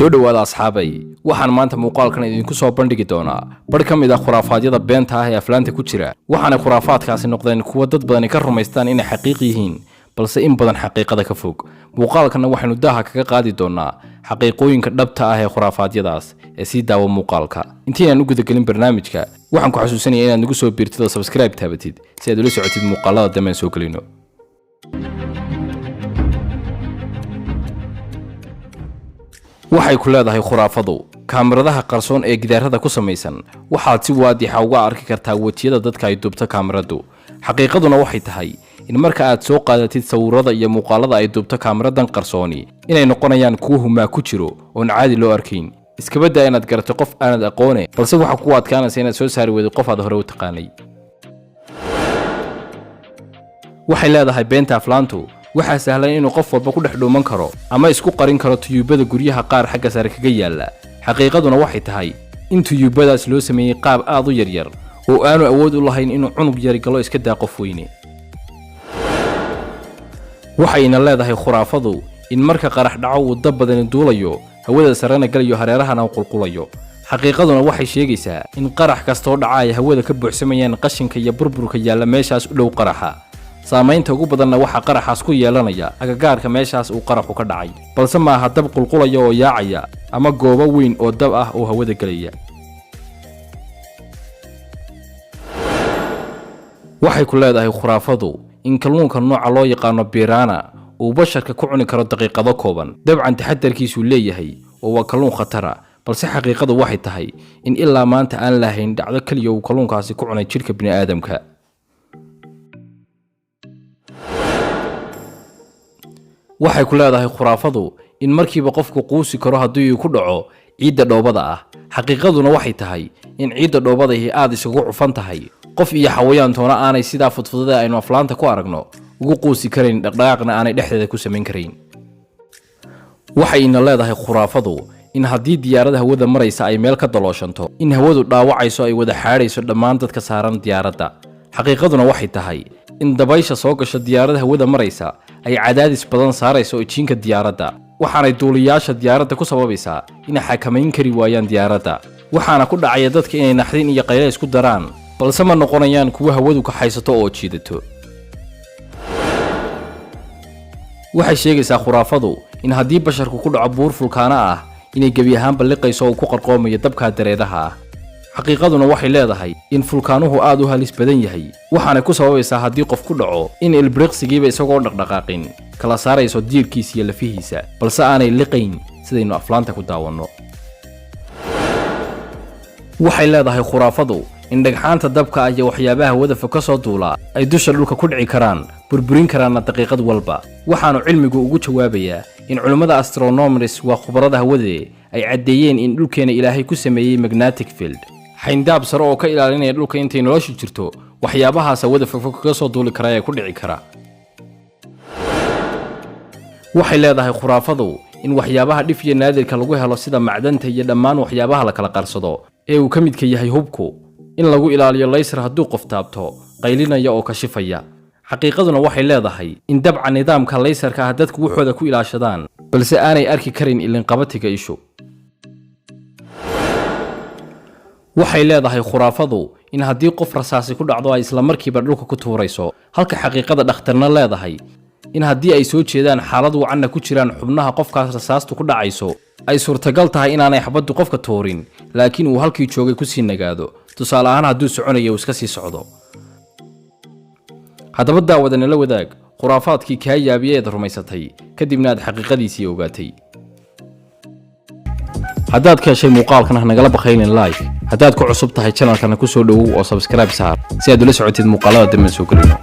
soo dhawaada asxaabay waxaan maanta muuqaalkan idinku soo bandhigi doonaa bar ka mid ah khuraafaadiyada beenta ah ee aflaanta ku jira waxaana khuraafaadkaasi noqdeen kuwa dad badan ka rumaystaan inay xaqiiq yihiin balse in badan xaqiiqada ka fog muuqaalkana waxaanu daaha kaga qaadi doonaa xaqiiqooyinka dhabta ah ee khuraafaadiyadaas ee si daawo muuqaalka intii aan u guda gelin barnaamijka waxaan ku xasuusanayaa inaad nagu soo biirtid oo subscribe taabatid si aad ula socotid muuqaalada dambe soo gelino waxay ku leedahay khuraafadu kaamiradaha qarsoon ee gidaarada ku samaysan waxaad si waadixa uga arki kartaa wajiyada dadka ay duubta kaamiradu xaqiiqaduna waxay tahay in marka aad soo qaadatid sawirada iyo muuqaalada ay duubta kaamiradan qarsooni inay noqonayaan kuwa humaa ku jiro oo caadi loo arkayn iska badda inaad garato qof aanad aqoone balse waxa ku adkaanaysa inaad soo saari weydo qof aad hore u taqaanay waxay leedahay beenta aflaantu waxaa sahlan inuu qof walba ku dhex dhuuman karo ama isku qarin karo tiyuubada guryaha qaar xagga sare kaga yaala xaqiiqaduna waxay tahay in tiyuubadaas loo sameeyay qaab aad u yaryar oo aanu awood u lahayn inuu cunug yari galo iska daa qof weyne waxayna leedahay khuraafadu in marka qarax dhaco uu dab badani duulayo hawada sarena galayo hareerahana qulqulayo xaqiiqaduna waxay sheegaysaa in qarax kastoo dhaca ay hawada ka buuxsamayaan qashinka iyo burburka yaala meeshaas u dhow qaraxa saamaynta ugu badanna waxa qaraxaas ku yeelanaya agagaarka meeshaas uu qaraxu ka dhacay balse maaha dab qulqulaya oo yaacaya ama goobo weyn oo dab ah oo hawada galaya waxay ku leedahay khuraafadu in kalluunka nooca loo yaqaano piranha uu basharka ku cuni karo daqiiqado kooban dabcan taxadarkiisu leeyahay oo waa kalluun khatar ah balse xaqiiqadu waxay tahay in ilaa maanta aan lahayn dhacdo kaliya uu kalluunkaasi ku cunay jirka bini'aadamka waxay ku leedahay khuraafadu in markiiba qofku quusi karo haddii uu ku dhaco ciidda dhoobada ah xaqiiqaduna waxay tahay in ciidda dhoobada aad isugu cufan tahay qof iyo xawayaan toona aanay sidaa fudfudada aynu aflaanta ku aragno ugu quusi karayn dhaqdhaqaaqna aanay dhexdeeda ku samayn karayn waxayna leedahay khuraafadu in haddii diyaarada hawada maraysa ay meel ka dalooshanto in hawadu dhaawacayso ay wada xaadhayso dhammaan dadka saaran diyaaradda xaqiiqaduna waxay tahay in dabaysha soo gasho diyaarada hawada maraysa ay cadaadis badan saarayso jiinka diyaaradda waxaanay duuliyaasha diyaaradda ku sababaysaa inay xakamayn kari waayaan diyaaradda waxaana ku dhacaya dadka inay naxdin iyo qaylo isku daraan balse ma noqonayaan kuwa hawadu ka haysato oo jiidato waxay sheegaysaa khuraafadu in haddii basharku ku dhaco buur fulkaana ah inay gebi ahaanba liqayso oo ku qarqoomayo dabka dareeraha ah xaqiiqaduna waxay leedahay in fulkaanuhu aad u halis badan yahay waxaanay ku sababaysaa haddii qof ku dhaco in ilbriqsigiiba isagoo dhaqdhaqaaqin kala saarayso diirkiisa iyo lafihiisa balse aanay liqayn sidaynu aflaanta ku daawanno waxay leedahay khuraafadu in dhagxaanta dabka iyo waxyaabaha hawada fog ka soo duula ay dusha dhulka ku dhici karaan burburin karaanna daqiiqad walba waxaanu cilmigu ugu jawaabayaa in culimmada astronomers waa khubarada hawade ay caddeeyeen in dhulkeena ilaahay ku sameeyey magnetic field xayndaab sare oo ka ilaalinaya dhulka intay noloshu jirto waxyaabahaas hawada fogfog kaga soo duuli kara ee ku dhici kara waxay leedahay khuraafadu in waxyaabaha dhif iyo naadirka lagu helo sida macdanta iyo dhammaan waxyaabaha la kala qarsado ee uu ka midka yahay hubku in lagu ilaaliyo laysar hadduu qof taabto qaylinaya oo kashifaya xaqiiqaduna waxay leedahay in dabca nidaamka laysarka ah dadku wuxooda ku ilaashadaan balse aanay arki karin ilinqabatiga ishu waxay leedahay khuraafadu in haddii qof rasaasi ku dhacdo ay isla markiiba dhulka ku tuurayso halka xaqiiqada dhakhtarna leedahay in haddii ay soo jeedaan xaalad wacanna ku jiraan xubnaha qofkaas rasaastu ku dhacayso ay suurtagal tahay inaanay xabaddu qofka tuurin laakiin uu halkii joogay ku sii nagaado tusaale ahaan hadduu soconayo uu iska sii socdo haddaba daawada nala wadaag khuraafaadkii kaa yaabiye eed rumaysatay kadibna aad xaqiiqadiisii ogaatay haddaad ka heshay muuqaalkan nagala bakhaylin like haddaad ku cusub tahay channelkana ku soo dhawow oo subscribe saar si aad ula socotid muuqaalada dambe soo gelino